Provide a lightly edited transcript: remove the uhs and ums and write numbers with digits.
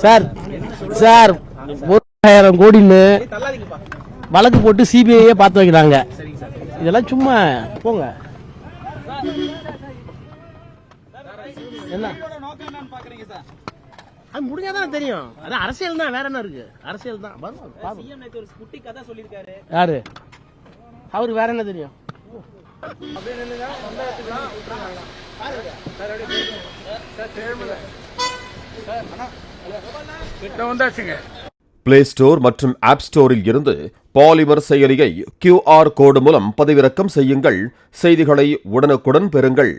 Sir sir 1000 கோடின்னு வழக்கு போட்டு சிபிஐயே பார்த்து வைக்கிறாங்க. இதெல்லாம் சும்மா போங்க. என்ன அது முடிஞ்சாதான் தெரியும். அது அரசியல் தான், வேற என்ன இருக்கு? அரசியல் தான். யாரு அவருக்கு வேற என்ன தெரியும்? பிளே ஸ்டோர் மற்றும் ஆப் ஸ்டோரில் இருந்து பாலிமர் செயலியை QR கோடு மூலம் பதிவிறக்கம் செய்யுங்கள். செய்திகளை உடனுக்குடன் பெறுங்கள்.